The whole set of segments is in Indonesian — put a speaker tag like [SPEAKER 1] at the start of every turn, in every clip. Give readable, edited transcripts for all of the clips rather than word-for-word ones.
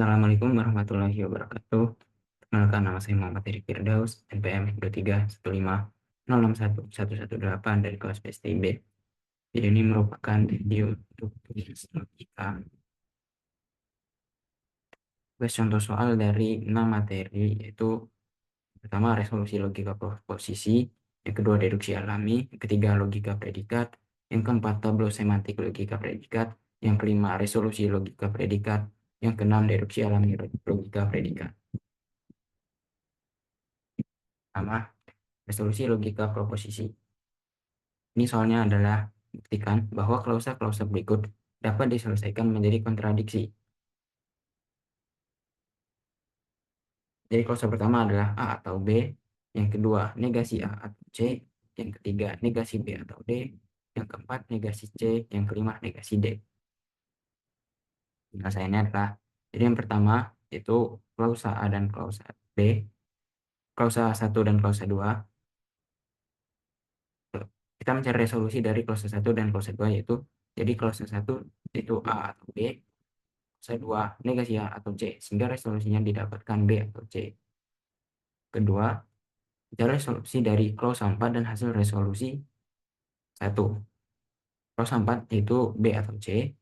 [SPEAKER 1] Assalamualaikum warahmatullahi wabarakatuh. Perkenalkan, nama saya Muhammad Heri Firdaus, NPM 2315061118 dari kelas PSTIB. Video ini merupakan video untuk tugas logika. Contoh soal dari 6 materi, yaitu pertama resolusi logika proposisi, yang kedua deduksi alami, yang ketiga logika predikat, yang keempat tabel semantik logika predikat, yang kelima resolusi logika predikat, yang keenam deduksi alami logika predikat. Pertama, resolusi logika proposisi. Ini soalnya adalah buktikan bahwa klausa-klausa berikut dapat diselesaikan menjadi kontradiksi. Jadi klausa pertama adalah A atau B, yang kedua negasi A atau C, yang ketiga negasi B atau D, yang keempat negasi C, yang kelima negasi D. Penyelesaiannya adalah, jadi yang pertama itu klausa A dan klausa B, klausa 1 dan klausa 2. Kita mencari resolusi dari klausa 1 dan klausa 2, yaitu jadi klausa 1 itu A atau B, klausa 2 negasi A atau C, sehingga resolusinya didapatkan B atau C. Kedua, mencari resolusi dari klausa 4 dan hasil resolusi 1. Klausa 4 itu B atau C.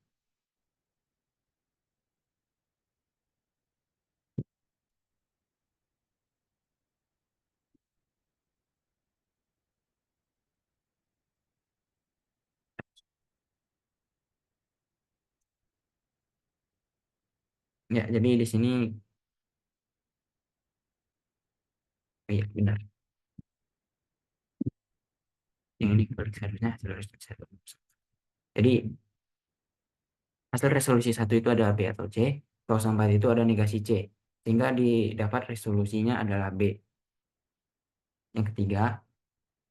[SPEAKER 1] Ya, jadi di sini ya benar. Yang dibalik seharusnya hasil resolusi 1. Jadi hasil resolusi 1 itu adalah B atau C, klausa 4 itu ada negasi C, sehingga didapat resolusinya adalah B. Yang ketiga,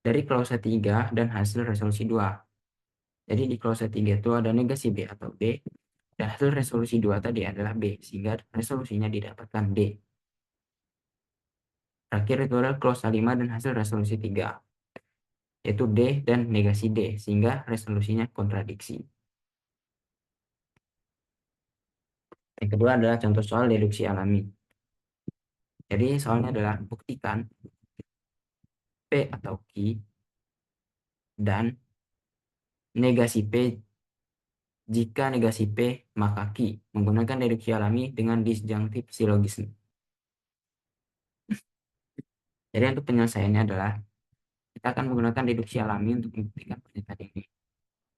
[SPEAKER 1] dari klausa 3 dan hasil resolusi 2. Jadi di klausa 3 itu ada negasi B atau D, dan hasil resolusi 2 tadi adalah B, sehingga resolusinya didapatkan D. Terakhir itu adalah klausa 5 dan hasil resolusi 3, yaitu D dan negasi D, sehingga resolusinya kontradiksi. Yang kedua adalah contoh soal deduksi alami. Jadi soalnya adalah buktikan P atau Q dan negasi P jika negasi P maka Q, menggunakan deduksi alami dengan disjunktif silogisme. Jadi untuk penyelesaiannya adalah kita akan menggunakan deduksi alami untuk membuktikan pernyataan ini.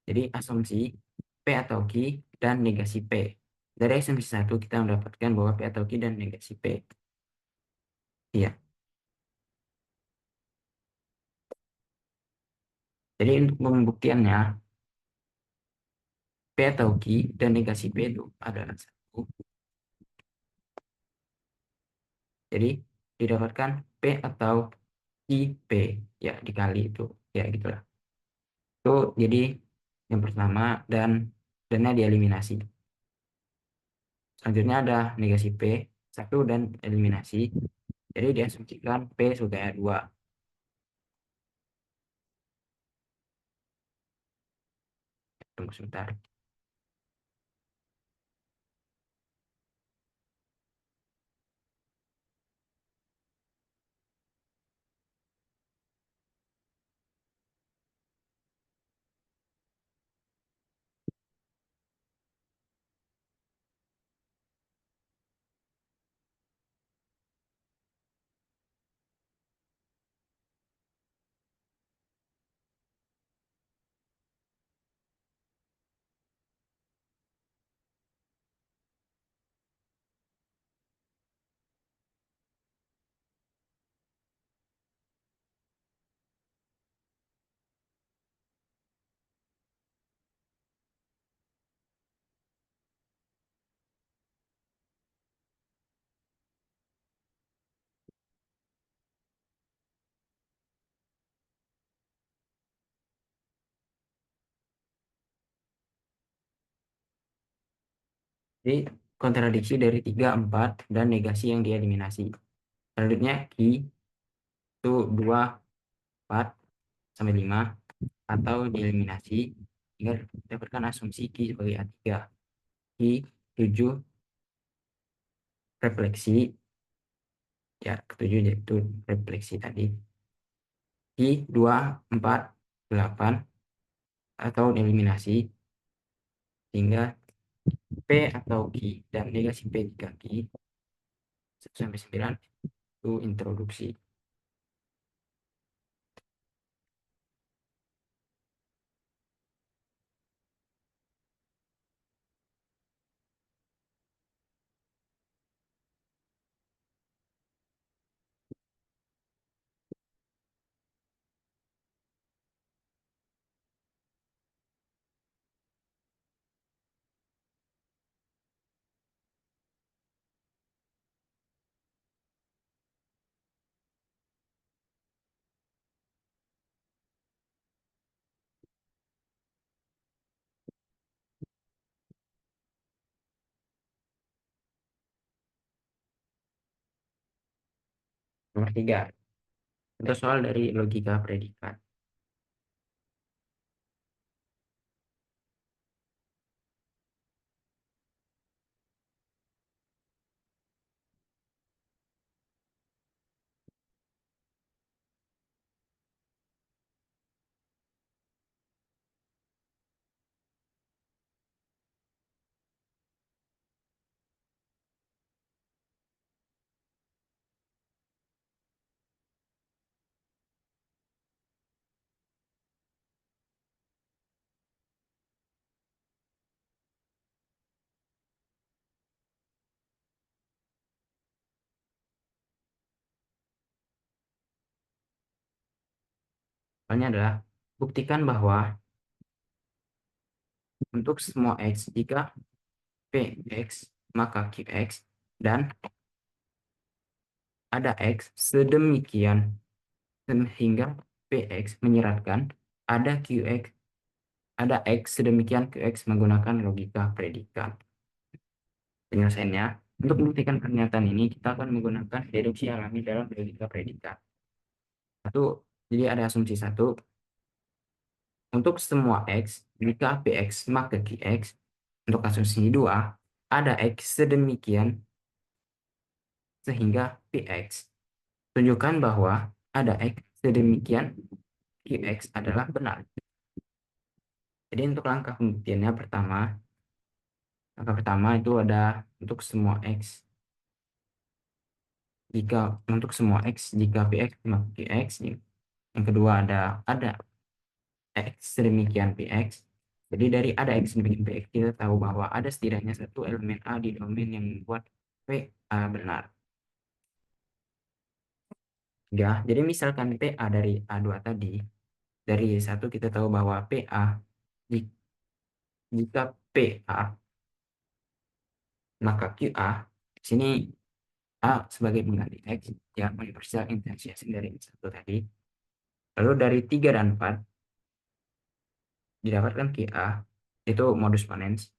[SPEAKER 1] Jadi asumsi P atau Q dan negasi P. Dari asumsi 1 kita mendapatkan bahwa P atau Q dan negasi P. Iya. Jadi untuk pembuktiannya P atau Q dan negasi P itu adalah 1. Jadi didapatkan P atau Q P, ya dikali itu, ya gitulah. Itu jadi yang pertama, dannya dieliminasi. Selanjutnya ada negasi P 1 dan eliminasi. Jadi diasumsikan P sudah 2. Tunggu sebentar. Jadi kontradiksi dari 3, 4, dan negasi yang dieliminasi. Selanjutnya Q itu 2, 4, sampai 5, atau dieliminasi hingga dapatkan asumsi Q sebagai A3. Q 7, refleksi, ya ketujuh yaitu refleksi tadi, Q 2, 4, 8 atau eliminasi, sehingga P atau Q dan negasi P jika Q 1 sampai 9 itu introduksi. Nomor 3, contoh soal dari logika predikat. Soalnya adalah buktikan bahwa untuk semua X, jika Px maka Qx, dan ada X sedemikian sehingga Px menyiratkan ada Qx, ada X sedemikian Qx menggunakan logika predikat. Penyelesaiannya, untuk membuktikan pernyataan ini kita akan menggunakan deduksi alami dalam logika predikat. Satu, jadi ada asumsi satu, untuk semua X, jika Px maka Qx. Untuk asumsi 2, ada X sedemikian sehingga Px. Tunjukkan bahwa ada X sedemikian Qx adalah benar. Jadi untuk langkah pembuktiannya langkah pertama itu ada untuk semua X. Untuk semua X, jika Px maka Qx. Yang kedua ada X sedemikian Px. Jadi dari ada X sedemikian Px, kita tahu bahwa ada setidaknya satu elemen A di domain yang membuat PA benar. Ya, jadi misalkan PA dari A2 tadi, dari satu kita tahu bahwa PA, jika PA maka QA, sini A sebagai pengganti X, ya, universal instansiasi dari satu tadi. Lalu dari 3 dan 4 didapatkan QA, itu modus ponens.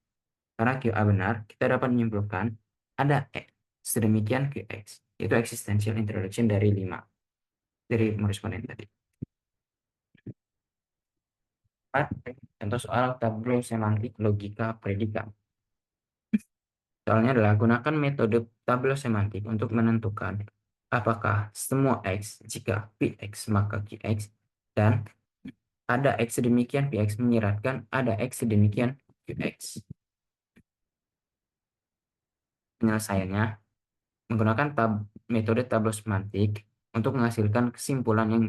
[SPEAKER 1] Karena QA benar, kita dapat menyimpulkan ada X sedemikian QX, itu existential introduction dari 5, dari modus ponens tadi. 4, contoh soal tableau semantik logika predikat. Soalnya adalah gunakan metode tableau semantik untuk menentukan apakah semua X jika Px maka Qx, dan ada X sedemikian Px menyiratkan ada X sedemikian Qx. Penyelesaiannya menggunakan metode tableau semantik untuk menghasilkan kesimpulan yang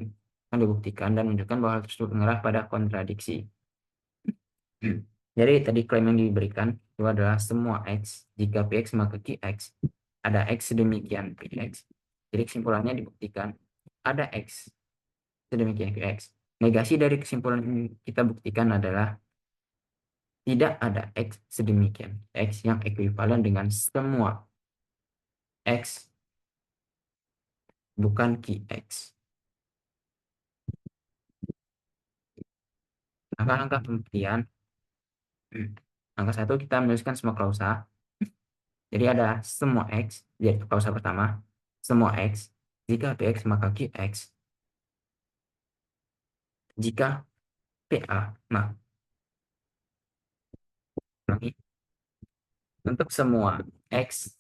[SPEAKER 1] akan dibuktikan dan menunjukkan bahwa hal tersebut mengarah pada kontradiksi. Jadi tadi klaim yang diberikan itu adalah semua X jika Px maka Qx, ada X sedemikian Px. Jadi kesimpulannya dibuktikan ada X sedemikian Qx. Negasi dari kesimpulan yang kita buktikan adalah tidak ada X sedemikian X yang ekuivalen dengan semua X bukan Qx. Langkah-langkah pembuktian. Langkah 1, kita menuliskan semua klausa. Jadi ada semua X, yaitu klausa pertama, semua X, jika Px maka Qx, jika PA, nah, untuk semua X,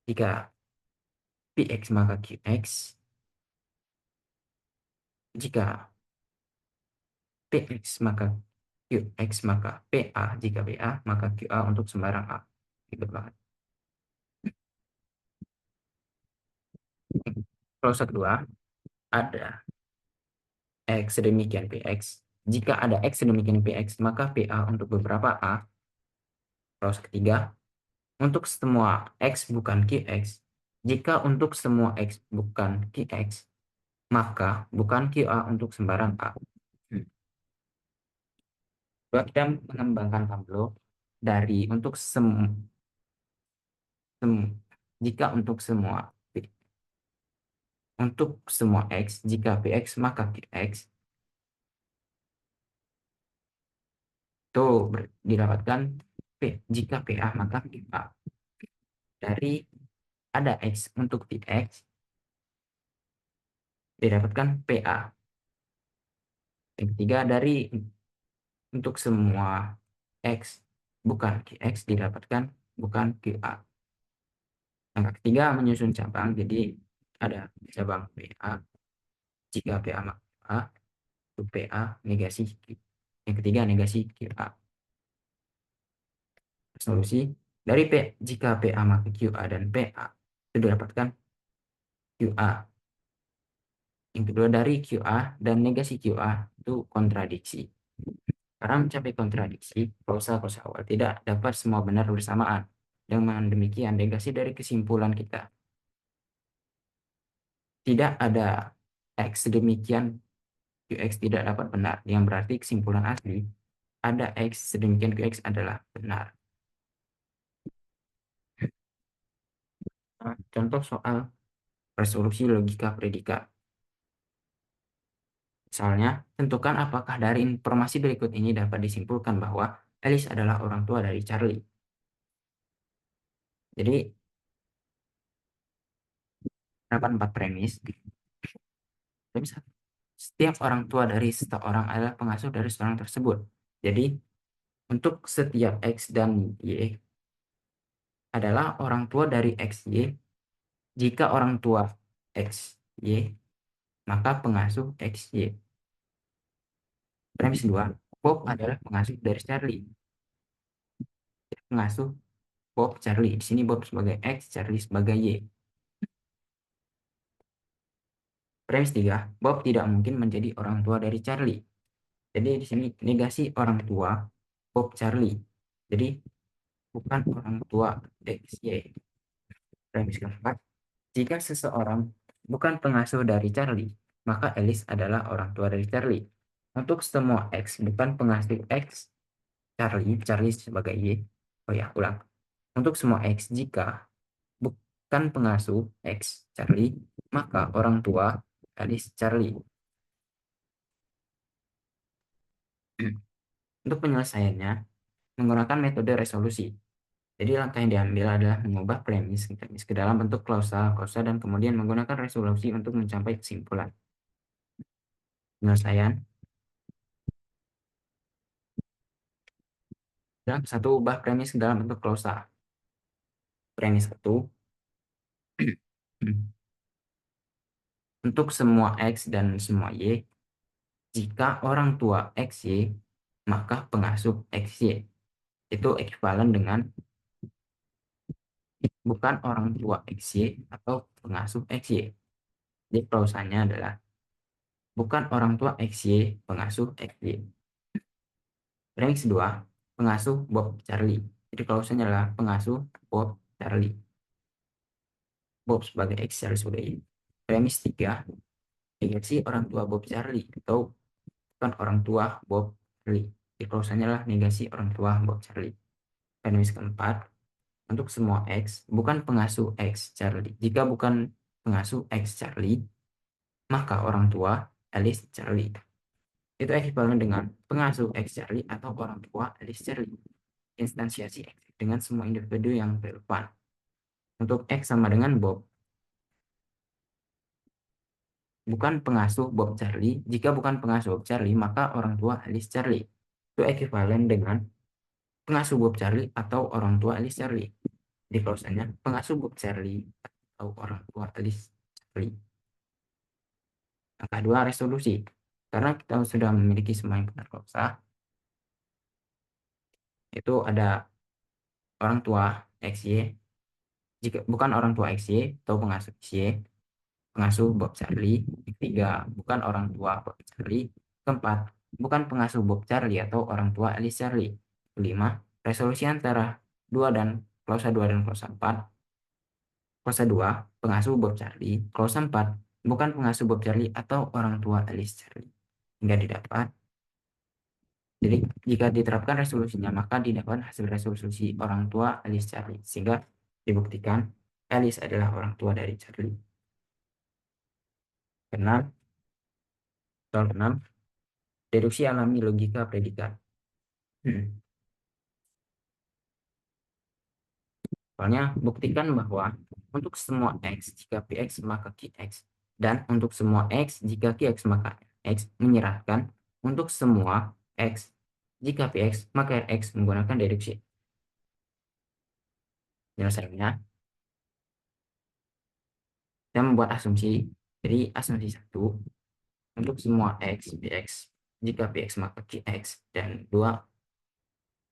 [SPEAKER 1] jika Px maka Qx, jika Px maka Qx maka PA, jika PA maka QA untuk sembarang A. Ribet banget. Klausa kedua, ada X sedemikian Px. Jika ada X sedemikian Px, maka PA untuk beberapa A. Klausa ketiga, untuk semua X bukan Qx. Jika untuk semua X bukan Qx, maka bukan QA untuk sembarang A. Coba kita mengembangkan tableau dari untuk jika untuk semua X, jika Px maka Qx, itu didapatkan P, jika PA maka QA. Dari ada X untuk Px, didapatkan PA. Yang ketiga, dari untuk semua X bukan Qx, didapatkan bukan QA. Yang ketiga, menyusun cabang, jadi ada cabang PA, jika PA maka A, itu PA negasi Q. Yang ketiga, negasi QA. Solusi dari P, jika PA maka QA dan PA, itu didapatkan QA. Yang kedua, dari QA dan negasi QA itu kontradiksi. Karena mencapai kontradiksi, klausa awal tidak dapat semua benar bersamaan. Dengan demikian, negasi dari kesimpulan kita. Tidak ada X sedemikian QX tidak dapat benar, yang berarti kesimpulan asli ada X sedemikian QX adalah benar. Nah, contoh soal resolusi logika predikat. Misalnya, tentukan apakah dari informasi berikut ini dapat disimpulkan bahwa Alice adalah orang tua dari Charlie. Jadi, dapat 4 premis. Setiap orang tua dari seseorang adalah pengasuh dari seorang tersebut. Jadi, untuk setiap X dan Y adalah orang tua dari XY. Jika orang tua XY, maka pengasuh XY. Premis 2, Bob adalah pengasuh dari Charlie. Pengasuh Bob Charlie. Di sini Bob sebagai X, Charlie sebagai Y. Premis 3, Bob tidak mungkin menjadi orang tua dari Charlie. Jadi di sini negasi orang tua Bob Charlie. Jadi bukan orang tua XY. Premis keempat, jika seseorang bukan pengasuh dari Charlie, maka Alice adalah orang tua dari Charlie. Untuk semua X bukan pengasuh X, Charlie sebagai Y. Oh ya, ulang. Untuk semua X, jika bukan pengasuh X, Charlie, maka orang tua Alice Charlie. Untuk penyelesaiannya, menggunakan metode resolusi. Jadi langkah yang diambil adalah mengubah premis ke dalam bentuk klausa, dan kemudian menggunakan resolusi untuk mencapai kesimpulan. Penyelesaian. Dan satu, ubah premis ke dalam bentuk klausa. Premis 1. Untuk semua X dan semua Y, jika orang tua XY, maka pengasuh XY. Itu ekuivalen dengan bukan orang tua XY atau pengasuh XY. Jadi klausanya adalah bukan orang tua XY, pengasuh XY. Premis 2, pengasuh Bob Charlie. Jadi klausanya adalah pengasuh Bob Charlie. Bob sebagai X, Charlie sebagai Y. Premis 3, negasi orang tua Bob Charlie atau bukan orang tua Bob Charlie. Jadi klausanya adalah negasi orang tua Bob Charlie. Premis keempat, untuk semua X bukan pengasuh X Charlie. Jika bukan pengasuh X Charlie, maka orang tua Alice Charlie. Itu ekuivalen dengan pengasuh X Charlie atau orang tua Alice Charlie. Instansiasi X dengan semua individu yang relevan. Untuk X sama dengan Bob, bukan pengasuh Bob Charlie. Jika bukan pengasuh Bob Charlie, maka orang tua Alice Charlie. Itu ekuivalen dengan pengasuh Bob Charlie atau orang tua Alice Charlie. Di klausanya, pengasuh Bob Charlie atau orang tua alias Charlie. Yang kedua, resolusi. Karena kita sudah memiliki semua yang benar klausa, itu ada orang tua XY, jika bukan orang tua XY atau pengasuh XY, pengasuh Bob Charlie. Ketiga, bukan orang tua Bob Charlie. Keempat, bukan pengasuh Bob Charlie atau orang tua Alice Charlie. Kelima, resolusi antara 2 dan klausa 2 dan klausa 4. Klausa 2, pengasuh Bob Charlie. Klausa 4, bukan pengasuh Bob Charlie atau orang tua Alice Charlie. Hingga didapat. Jadi, jika diterapkan resolusinya, maka didapat hasil resolusi orang tua Alice Charlie. Sehingga dibuktikan Alice adalah orang tua dari Charlie. Karena soal 6, deduksi alami logika predikat. Soalnya, buktikan bahwa untuk semua X, jika Px maka Qx. Dan untuk semua X, jika Qx maka X, menyerahkan untuk semua X, jika Px maka Rx menggunakan deduksi. Penyelesaiannya, kita membuat asumsi. Jadi, asumsi 1, untuk semua X, Px, jika Px maka Qx. Dan 2,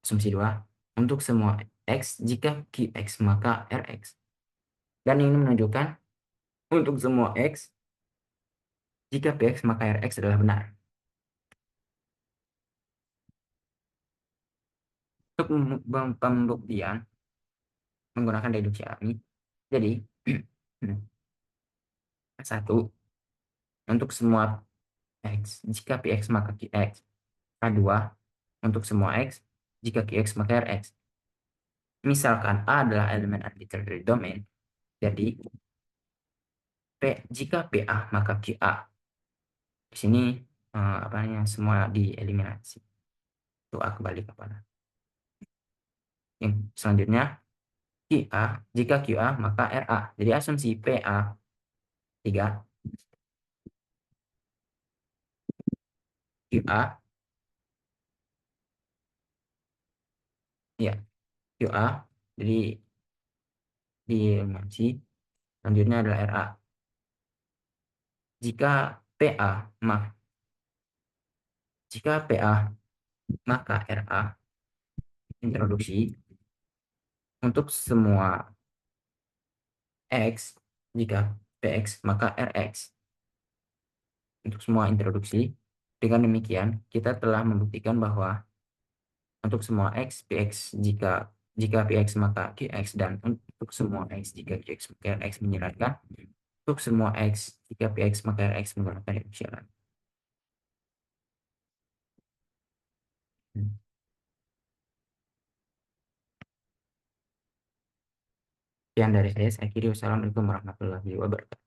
[SPEAKER 1] asumsi 2, untuk semua X, jika Qx maka Rx. Dan ini menunjukkan untuk semua X, jika Px maka Rx adalah benar. Untuk pembuktian menggunakan deduksi alami, jadi satu, untuk semua X, jika Px maka Qx. K2, untuk semua X, jika Qx maka Rx. Misalkan A adalah elemen arbiter dari domain, jadi jika PA maka QA. Di sini semua dieliminasi. Itu A kembali kepada. Yang selanjutnya, QA, jika QA maka RA. Jadi asumsi PA 3, QA, ya, QA, jadi dieliminasi. Selanjutnya adalah RA. Jika PA, maka RA, introduksi untuk semua X, jika PX maka RX. Untuk semua introduksi, dengan demikian kita telah membuktikan bahwa untuk semua X, PX jika PX maka QX, dan untuk semua X jika QX maka RX menyeratkan. Untuk semua X jika PX maka RX menggunakan efisien. Sekian dari saya. Saya kira wassalamualaikum warahmatullahi wabarakatuh.